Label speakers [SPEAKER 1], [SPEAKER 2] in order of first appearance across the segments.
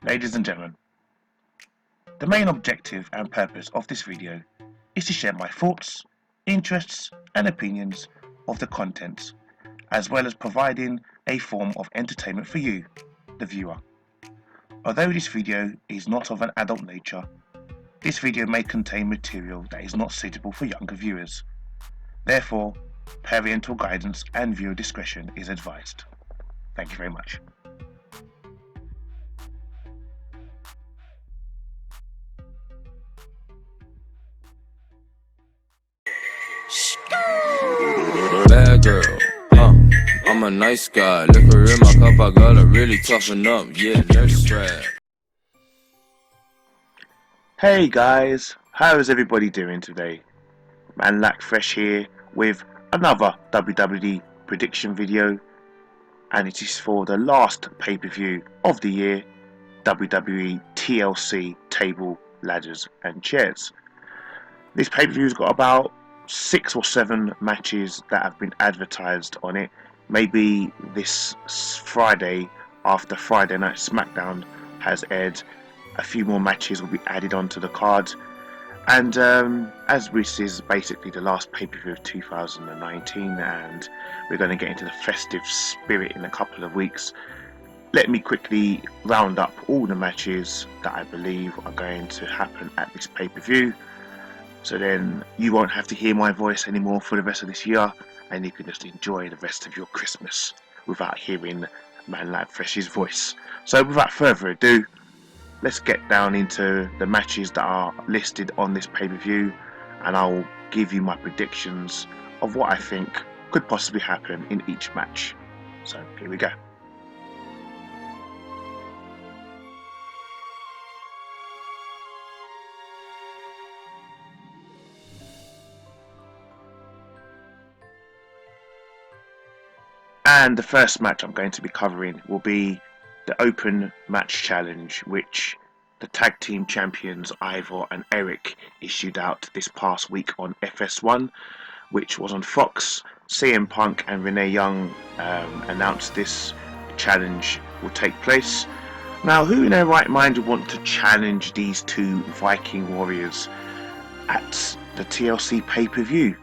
[SPEAKER 1] Ladies and gentlemen, the main objective and purpose of this video is to share my thoughts, interests and opinions of the contents, as well as providing a form of entertainment for you, the viewer. Although this video is not of an adult nature, this video may contain material that is not suitable for younger viewers. Therefore, parental guidance and viewer discretion is advised. Thank you very much.
[SPEAKER 2] Bad girl, I'm a nice guy. Liquor in my cup, I gotta really toughen up. Yeah, nurse strap.
[SPEAKER 1] Hey guys, how is everybody doing today? Manlykefresh here with another WWE prediction video, and it is for the last pay-per-view of the year, WWE TLC Table, Ladders and Chairs. This pay-per-view's got about 6 or 7 matches that have been advertised on it. Maybe this Friday, after Friday Night Smackdown has aired, a few more matches will be added onto the card. And as this is basically the last pay-per-view of 2019 and we're going to get into the festive spirit in a couple of weeks, let me quickly round up all the matches that I believe are going to happen at this pay-per-view. So then you won't have to hear my voice anymore for the rest of this year, and you can just enjoy the rest of your Christmas without hearing Manlykefresh's voice. So without further ado, let's get down into the matches that are listed on this pay-per-view, and I'll give you my predictions of what I think could possibly happen in each match. So here we go. And the first match I'm going to be covering will be the Open Match Challenge, which the tag team champions Ivor and Eric issued out this past week on FS1, which was on Fox. CM Punk and Renee Young announced this challenge will take place. Now, who in their right mind would want to challenge these two Viking warriors at the TLC pay-per-view?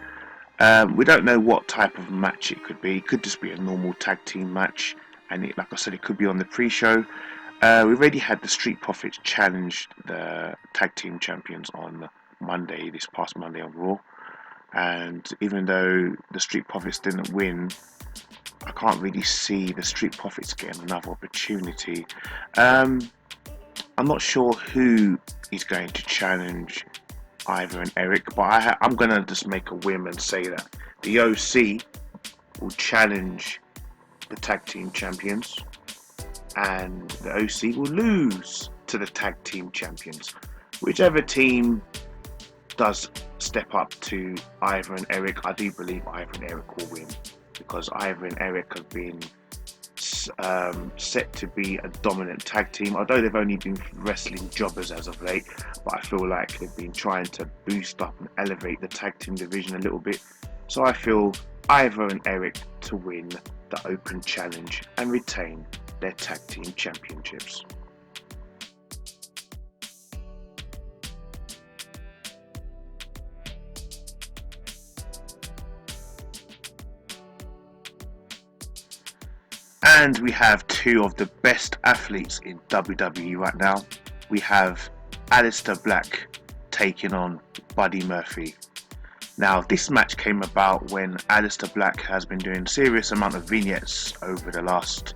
[SPEAKER 1] We don't know what type of match it could be. It could just be a normal tag team match, and like I said, it could be on the pre-show. We've already had the Street Profits challenge the tag team champions on Monday, this past Monday on Raw, and even though the Street Profits didn't win, I can't really see the Street Profits getting another opportunity. I'm not sure who is going to challenge Ivor and Eric, but I'm gonna just make a whim and say that the OC will challenge the tag team champions and the OC will lose to the tag team champions. Whichever team does step up to Ivor and Eric, I do believe Ivor and Eric will win, because Ivor and Eric have been set to be a dominant tag team, although they've only been wrestling jobbers as of late. But I feel like they've been trying to boost up and elevate the tag team division a little bit. So I feel Ivor and Eric to win the Open Challenge and retain their tag team championships. And we have two of the best athletes in WWE right now. We have Aliester Black taking on Buddy Murphy. Now, this match came about when Aliester Black has been doing a serious amount of vignettes over the last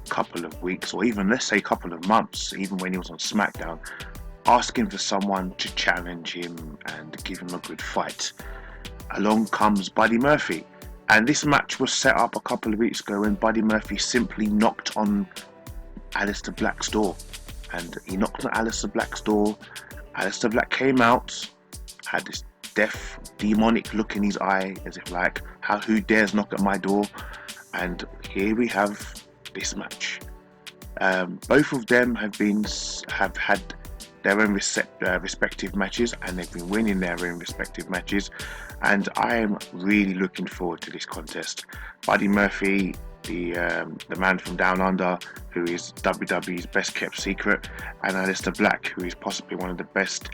[SPEAKER 1] couple of weeks, or even let's say couple of months, even when he was on Smackdown, asking for someone to challenge him and give him a good fight. Along comes Buddy Murphy. And this match was set up a couple of weeks ago when Buddy Murphy simply knocked on Aliester Black's door. And he knocked on Aliester Black's door. Aliester Black came out, had this deaf, demonic look in his eye, as if like, who dares knock at my door? And here we have this match. Both of them have had their own respective matches, and they've been winning their own respective matches, and I am really looking forward to this contest. Buddy Murphy the man from Down Under, who is WWE's best kept secret, and Aliester Black, who is possibly one of the best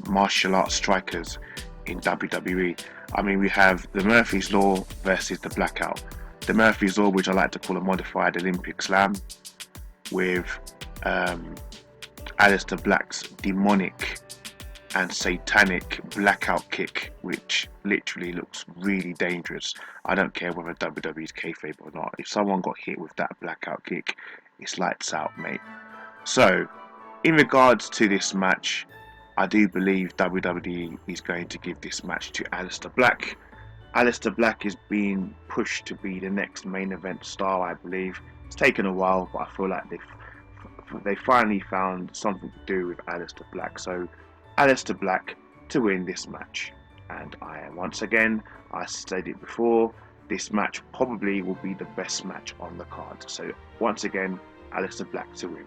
[SPEAKER 1] martial arts strikers in WWE. I mean, we have the Murphy's Law versus the Blackout. The Murphy's Law, which I like to call a modified Olympic Slam, with Aliester Black's demonic and satanic blackout kick, which literally looks really dangerous. I don't care whether WWE's kayfabe or not. If someone got hit with that blackout kick, it's lights out, mate. So, in regards to this match, I do believe WWE is going to give this match to Aliester Black. Aliester Black is being pushed to be the next main event star, I believe. It's taken a while, but I feel like they finally found something to do with Aliester Black. So, Aliester Black to win this match. And once again, I said it before, this match probably will be the best match on the card. So, once again, Aliester Black to win.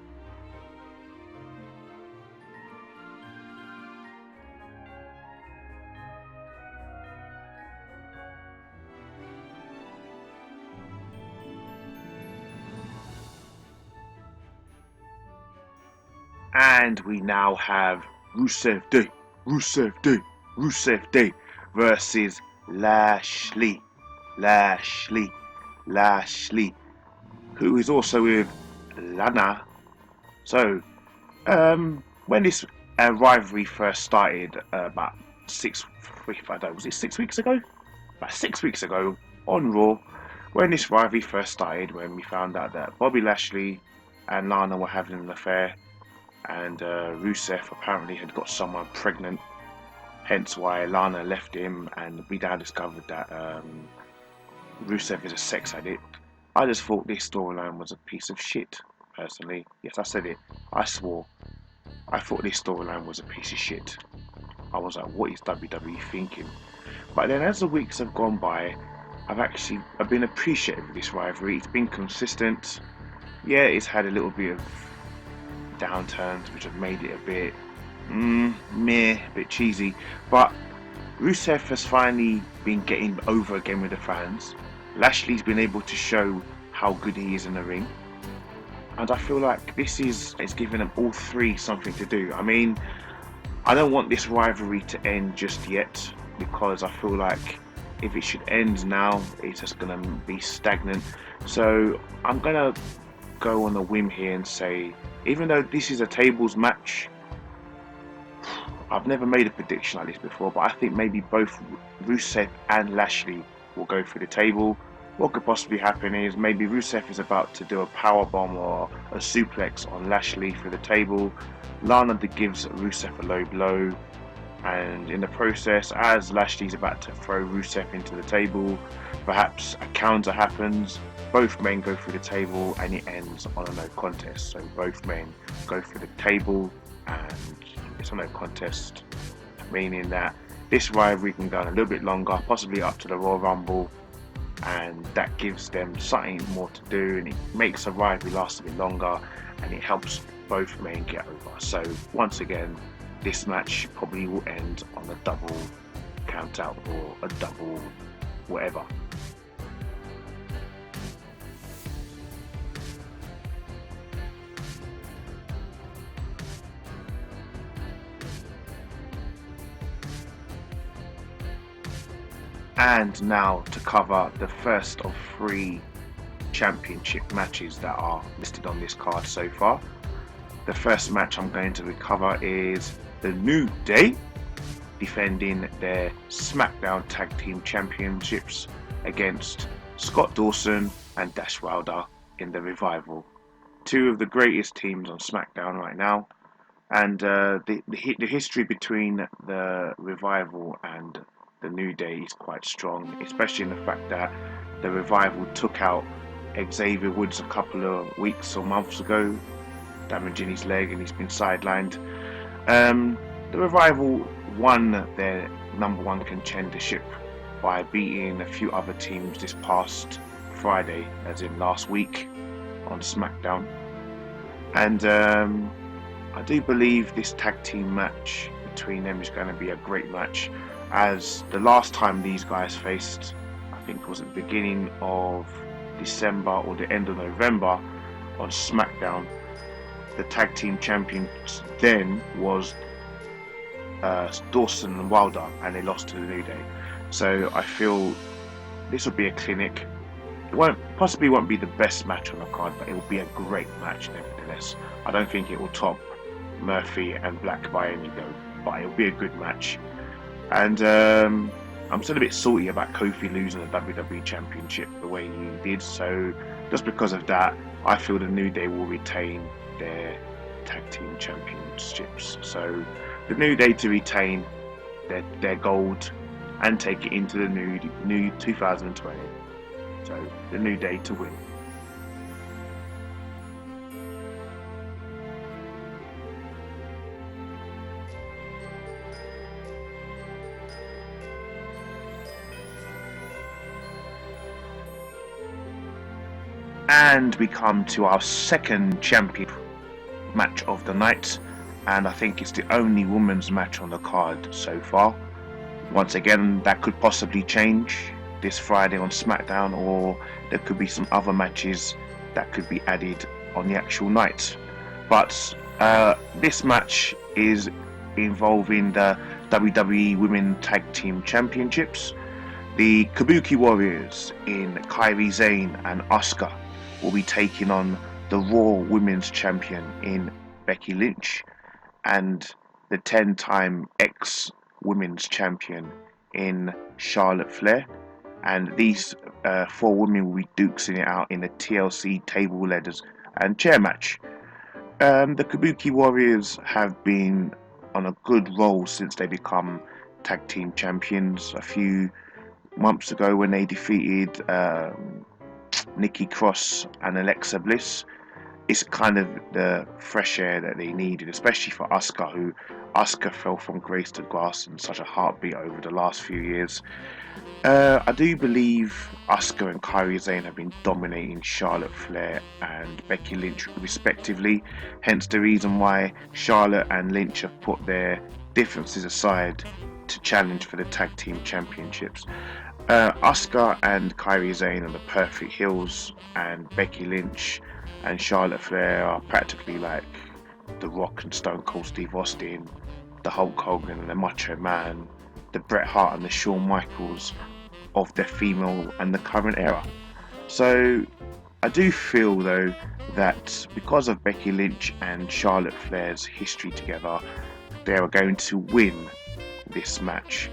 [SPEAKER 1] And we now have Rusev Day versus Lashley, who is also with Lana. So, when this rivalry first started, about 6 weeks ago? About 6 weeks ago on Raw, when this rivalry first started, when we found out that Bobby Lashley and Lana were having an affair, and Rusev apparently had got someone pregnant, hence why Lana left him, and we now discovered that Rusev is a sex addict. I just thought this storyline was a piece of shit, personally. Yes, I said it. I swore. I thought this storyline was a piece of shit. I was like, what is WWE thinking? But then as the weeks have gone by, I've been appreciative of this rivalry. It's been consistent. Yeah, it's had a little bit of downturns which have made it a bit a bit cheesy, but Rusev has finally been getting over again with the fans. Lashley's been able to show how good he is in the ring, and I feel like this is giving them all three something to do. I mean, I don't want this rivalry to end just yet, because I feel like if it should end now, it's just gonna be stagnant. So I'm gonna go on a whim here and say, even though this is a tables match, I've never made a prediction like this before, but I think maybe both Rusev and Lashley will go for the table. What could possibly happen is maybe Rusev is about to do a powerbomb or a suplex on Lashley for the table. Lana gives Rusev a low blow, and in the process, as Lashley's about to throw Rusev into the table, perhaps a counter happens. Both men go through the table and it ends on a no contest. So both men go through the table and it's a no contest, meaning that this rivalry can go on a little bit longer, possibly up to the Royal Rumble, and that gives them something more to do, and it makes the rivalry last a bit longer, and it helps both men get over. So once again, this match probably will end on a double count out or a double whatever. And now to cover the first of 3 championship matches that are listed on this card so far. The first match I'm going to cover is the New Day defending their Smackdown Tag Team Championships against Scott Dawson and Dash Wilder in the Revival. 2 of the greatest teams on SmackDown right now, and the history between the Revival and the New Day is quite strong, especially in the fact that the Revival took out Xavier Woods a couple of weeks or months ago, damaging his leg, and he's been sidelined. The Revival won their #1 contendership by beating a few other teams this past Friday, as in last week on SmackDown. And I do believe this tag team match between them is going to be a great match, as the last time these guys faced, I think it was at the beginning of December or the end of November on Smackdown, the tag team champions then was Dawson and Wilder, and they lost to the New Day. So I feel this will be a clinic. It won't be the best match on the card, but it will be a great match nevertheless. I don't think it will top Murphy and Black by any go, but it will be a good match. And I'm still a bit salty about Kofi losing the WWE Championship the way he did. So just because of that, I feel the New Day will retain their tag team championships. So the New Day to retain their gold and take it into the new 2020. So the New Day to win. And we come to our second champion match of the night, and I think it's the only women's match on the card so far. Once again, that could possibly change this Friday on SmackDown, or there could be some other matches that could be added on the actual night. But this match is involving the WWE Women Tag Team Championships. The Kabuki Warriors in Kairi Sane and Asuka will be taking on the Raw Women's Champion in Becky Lynch and the 10-time ex-Women's Champion in Charlotte Flair. And these four women will be duking it out in a TLC table, ladders and chair match. The Kabuki Warriors have been on a good roll since they become tag team champions a few months ago when they defeated Nikki Cross and Alexa Bliss. It's kind of the fresh air that they needed, especially for Asuka, who Asuka fell from grace to grace in such a heartbeat over the last few years. I do believe Asuka and Kairi Sane have been dominating Charlotte Flair and Becky Lynch respectively, hence the reason why Charlotte and Lynch have put their differences aside to challenge for the tag team championships. Asuka and Kairi Sane are the perfect heels, and Becky Lynch and Charlotte Flair are practically like The Rock and Stone Cold Steve Austin, the Hulk Hogan and the Macho Man, the Bret Hart and the Shawn Michaels of the female and the current era. So I do feel though that because of Becky Lynch and Charlotte Flair's history together, they are going to win this match.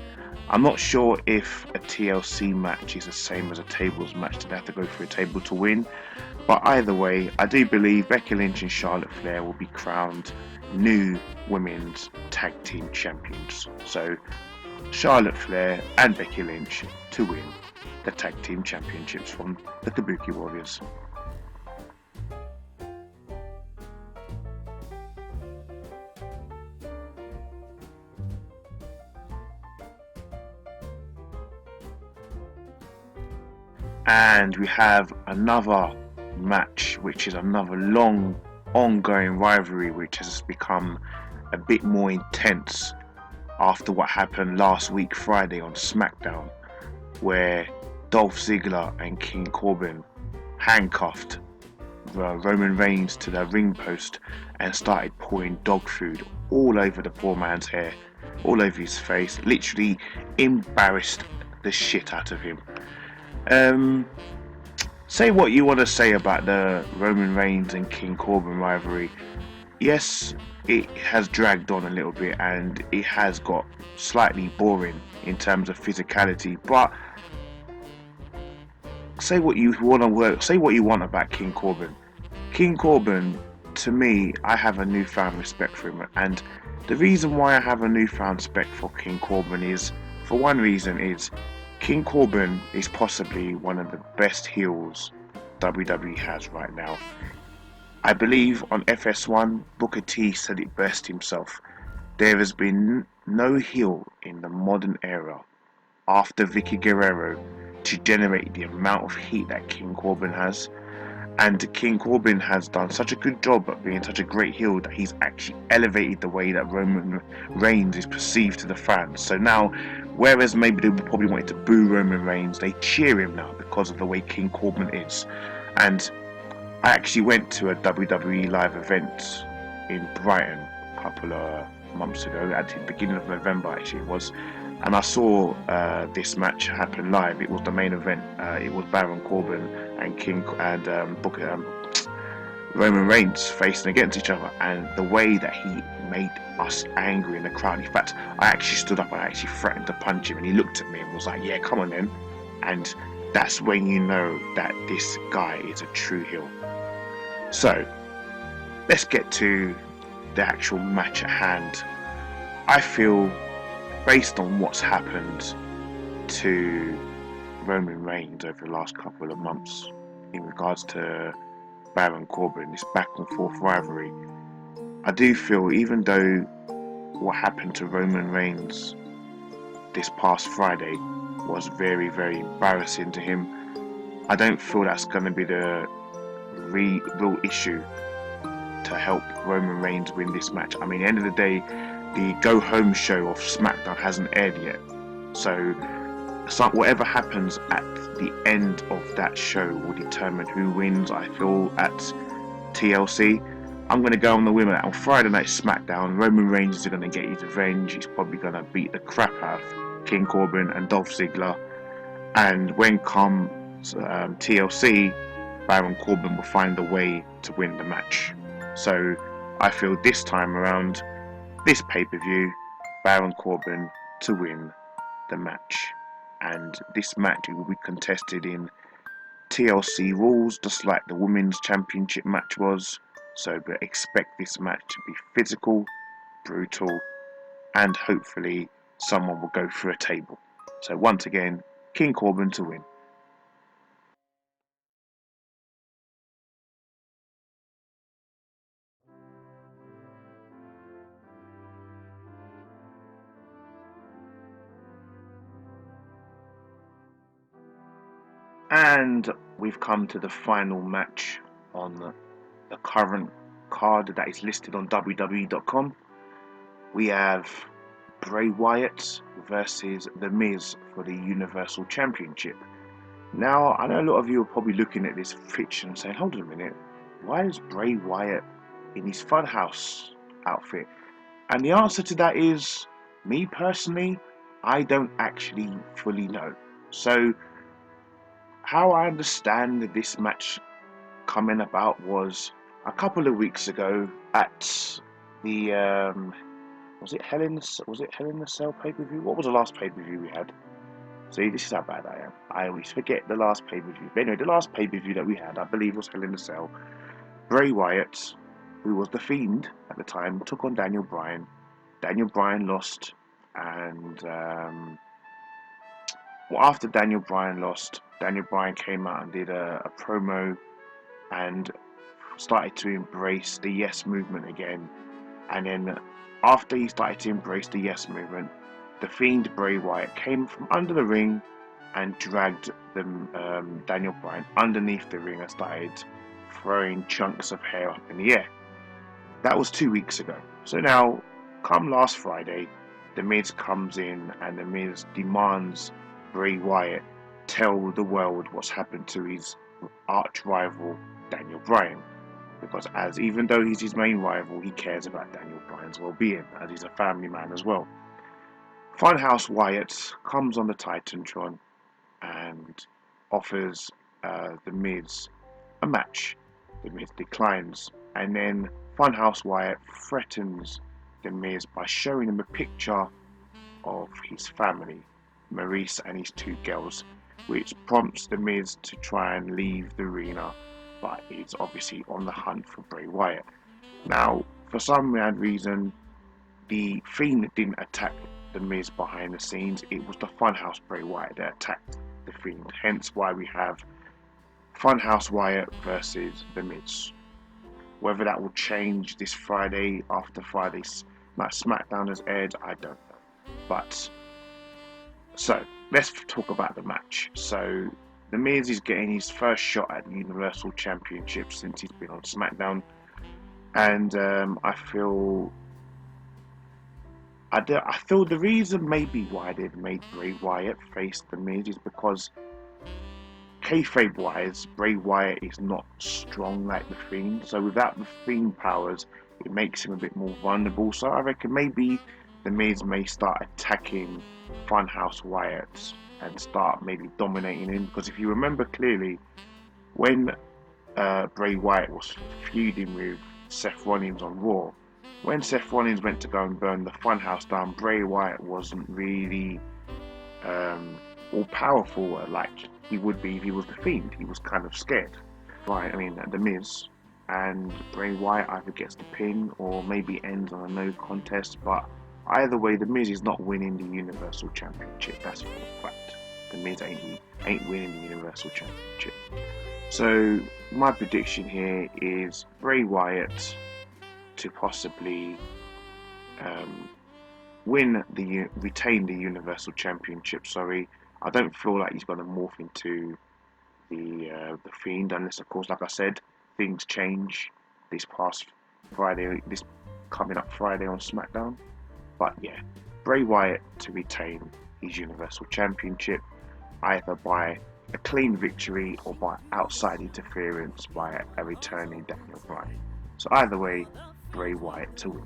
[SPEAKER 1] I'm not sure if a TLC match is the same as a tables match, they have to go through a table to win, but either way, I do believe Becky Lynch and Charlotte Flair will be crowned new women's tag team champions. So Charlotte Flair and Becky Lynch to win the tag team championships from the Kabuki Warriors. And we have another match, which is another long ongoing rivalry, which has become a bit more intense after what happened last week Friday on SmackDown, where Dolph Ziggler and King Corbin handcuffed Roman Reigns to the ring post and started pouring dog food all over the poor man's hair, all over his face, literally embarrassed the shit out of him. Say what you want to say about the Roman Reigns and King Corbin rivalry. Yes, it has dragged on a little bit and it has got slightly boring in terms of physicality, but say what you want about King Corbin. King Corbin, to me, I have a newfound respect for him, and the reason why I have a newfound respect for King Corbin is, for one reason, is King Corbin is possibly one of the best heels WWE has right now. I believe on FS1, Booker T said it best himself. There has been no heel in the modern era after Vicky Guerrero to generate the amount of heat that King Corbin has. And King Corbin has done such a good job at being such a great heel that he's actually elevated the way that Roman Reigns is perceived to the fans. So now, whereas maybe they probably wanted to boo Roman Reigns, they cheer him now because of the way King Corbin is. And I actually went to a WWE live event in Brighton a couple of months ago, at the beginning of November actually it was, and I saw this match happen live. It was the main event. It was Baron Corbin and Roman Reigns facing against each other, and the way that he made us angry in the crowd. In fact, I actually stood up and I actually threatened to punch him, and he looked at me and was like, "Yeah, come on then." And that's when you know that this guy is a true heel. So, let's get to the actual match at hand. I feel, based on what's happened to Roman Reigns over the last couple of months in regards to Baron Corbin, this back and forth rivalry, I do feel, even though what happened to Roman Reigns this past Friday was very, very embarrassing to him, I don't feel that's going to be the real issue to help Roman Reigns win this match. I mean, at the end of the day, the go home show of Smackdown hasn't aired yet, so whatever happens at the end of that show will determine who wins. I feel at TLC, I'm going to go on the winner on Friday night Smackdown. Roman Reigns is going to get his revenge. He's probably going to beat the crap out of King Corbin and Dolph Ziggler, and when comes TLC, Baron Corbin will find a way to win the match. So I feel this time around, this pay-per-view, Baron Corbin to win the match. And this match will be contested in TLC rules, just like the Women's Championship match was. So expect this match to be physical, brutal, and hopefully someone will go through a table. So once again, King Corbin to win. And we've come to the final match on the current card that is listed on WWE.com. We have Bray Wyatt versus The Miz for the Universal Championship. Now, I know a lot of you are probably looking at this picture and saying, hold on a minute, why is Bray Wyatt in his Funhouse outfit? And the answer to that is, me personally, I don't actually fully know. So, how I understand this match coming about was a couple of weeks ago at the was it Hell in the Cell pay-per-view? What was the last pay-per-view we had? See, this is how bad I am. I always forget the last pay-per-view. But anyway, the last pay-per-view that we had, I believe, was Hell in the Cell. Bray Wyatt, who was the Fiend at the time, took on Daniel Bryan. Daniel Bryan lost, and after Daniel Bryan lost, Daniel Bryan came out and did a promo and started to embrace the Yes movement again. And then after he started to embrace the Yes movement, the Fiend Bray Wyatt came from under the ring and dragged Daniel Bryan underneath the ring and started throwing chunks of hair up in the air. That was 2 weeks ago. So now, come last Friday, The Miz comes in and The Miz demands Bray Wyatt tell the world what's happened to his arch rival Daniel Bryan, because even though he's his main rival, he cares about Daniel Bryan's well-being, as he's a family man as well. Funhouse Wyatt comes on the Titantron and offers The Miz a match. The Miz declines, and then Funhouse Wyatt threatens The Miz by showing him a picture of his family, Maurice and his 2 girls, which prompts The Miz to try and leave the arena, but he's obviously on the hunt for Bray Wyatt. Now, for some mad reason, the Fiend didn't attack The Miz behind the scenes. It was the Funhouse Bray Wyatt that attacked the Fiend, hence why we have Funhouse Wyatt versus The Miz. Whether that will change this Friday after Friday's Smackdown has aired, I don't know. But, so, let's talk about the match. So, The The Miz is getting his first shot at the Universal Championship since he's been on Smackdown, and I feel the reason maybe why they've made Bray Wyatt face the Miz is because kayfabe wise, Bray Wyatt is not strong like the Fiend, so without the Fiend powers, it makes him a bit more vulnerable. So I reckon maybe the Miz may start attacking Funhouse Wyatt and start maybe dominating him, because if you remember clearly, when Bray Wyatt was feuding with Seth Rollins on Raw, when Seth Rollins went to go and burn the Funhouse down, Bray Wyatt wasn't really all powerful like he would be if he was the Fiend. He was kind of scared. The Miz and Bray Wyatt either gets the pin or maybe ends on a no contest, but either way, the Miz is not winning the Universal Championship. That's for a fact. The Miz ain't winning the Universal Championship. So my prediction here is Bray Wyatt to possibly retain the Universal Championship. Sorry, I don't feel like he's going to morph into the Fiend, unless, of course, like I said, things change this coming up Friday on SmackDown. But yeah, Bray Wyatt to retain his Universal Championship, either by a clean victory or by outside interference by a returning Daniel Bryan. So either way, Bray Wyatt to win.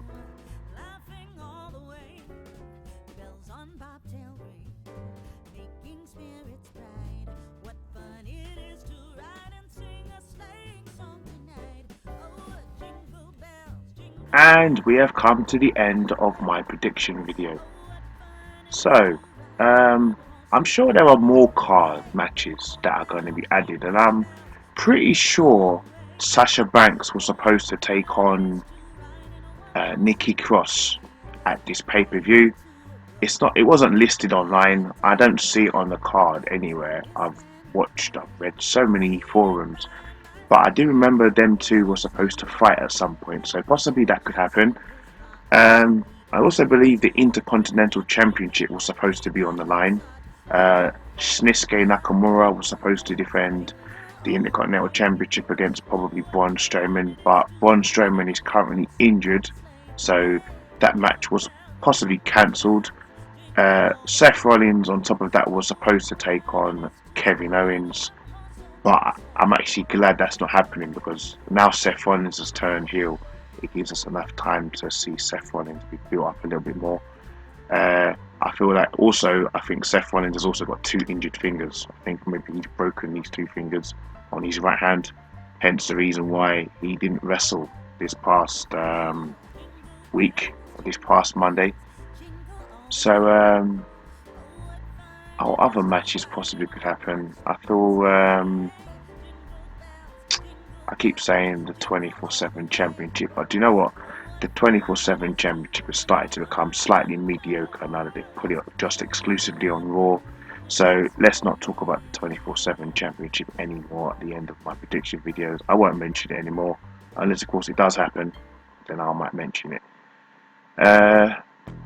[SPEAKER 1] And we have come to the end of my prediction video. So, I'm sure there are more card matches that are going to be added, and I'm pretty sure Sasha Banks was supposed to take on Nikki Cross at this pay-per-view. It wasn't listed online. I don't see it on the card anywhere. I've read so many forums, but I do remember them two were supposed to fight at some point, so possibly that could happen. I also believe the Intercontinental Championship was supposed to be on the line. Shinsuke Nakamura was supposed to defend the Intercontinental Championship against probably Braun Strowman, but Braun Strowman is currently injured, so that match was possibly cancelled. Seth Rollins on top of that was supposed to take on Kevin Owens, but I'm actually glad that's not happening, because now Seth Rollins has turned heel. It gives us enough time to see Seth Rollins be built up a little bit more. I think Seth Rollins has also got 2 injured fingers. I think maybe he's broken these 2 fingers on his right hand, hence the reason why he didn't wrestle this past week, or this past Monday. So other matches possibly could happen. I feel I keep saying the 24/7 Championship, but do you know what? The 24/7 Championship has started to become slightly mediocre now that they put it just exclusively on Raw. So let's not talk about the 24/7 Championship anymore at the end of my prediction videos. I won't mention it anymore, unless of course it does happen, then I might mention it.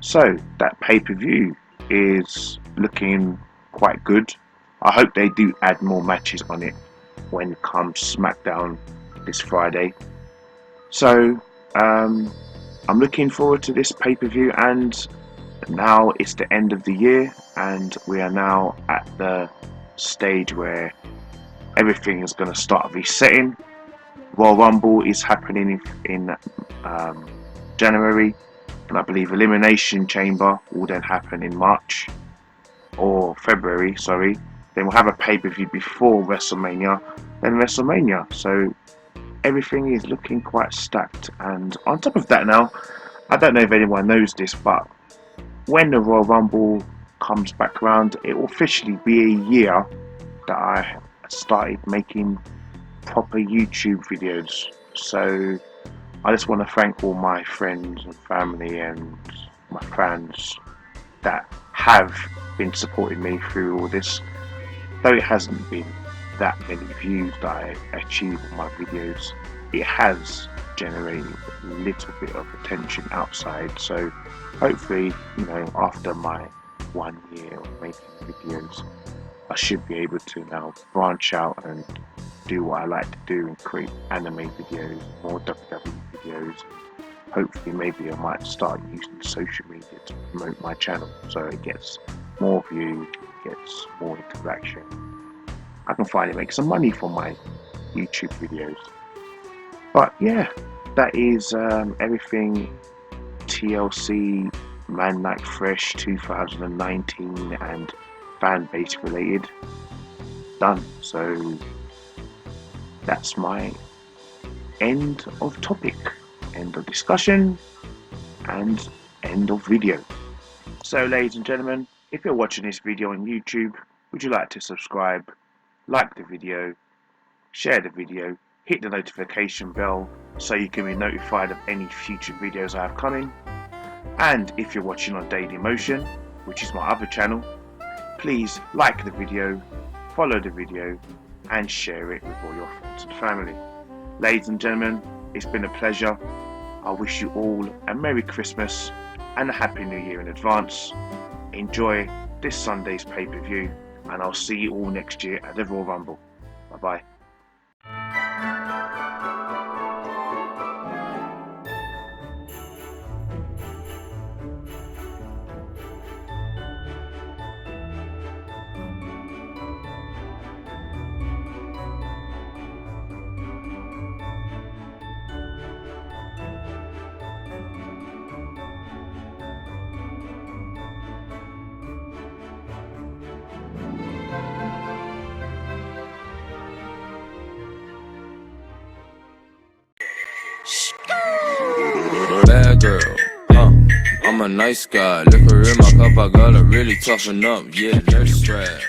[SPEAKER 1] So that pay-per-view is looking quite good. I hope they do add more matches on it when it comes SmackDown this Friday. So I'm looking forward to this pay-per-view, and now it's the end of the year, and we are now at the stage where everything is going to start resetting. Royal Rumble is happening in January, and I believe Elimination Chamber will then happen in March or February, sorry. Then we'll have a pay-per-view before WrestleMania, then WrestleMania. So everything is looking quite stacked. And on top of that now, I don't know if anyone knows this, but when the Royal Rumble comes back around, it will officially be a year that I started making proper YouTube videos. So I just want to thank all my friends and family and my fans that have been supporting me through all this. Though it hasn't been that many views that I achieve on my videos, it has generated a little bit of attention outside. So hopefully, after my 1 year of making videos, I should be able to now branch out and do what I like to do and create anime videos, more WWE videos. Hopefully maybe I might start using social media to promote my channel so it gets more views, gets more interaction. I can finally make some money from my YouTube videos. But yeah, that is everything TLC Manlykefresh 2019 and fan base related done. So that's my end of topic, end of discussion, and end of video. So ladies and gentlemen, if you're watching this video on YouTube, would you like to subscribe, like the video, share the video, hit the notification bell so you can be notified of any future videos I have coming. And if you're watching on DAILYMOTION, which is my other channel, please like the video, follow the video, and share it with all your friends and family. Ladies and gentlemen, it's been a pleasure. I wish you all a Merry Christmas and a Happy New Year in advance. Enjoy this Sunday's pay-per-view, and I'll see you all next year at the Royal Rumble. Bye-bye.
[SPEAKER 2] Bad girl, I'm a nice guy. Liquor in my cup, I gotta really toughen up. Yeah, nurse strap.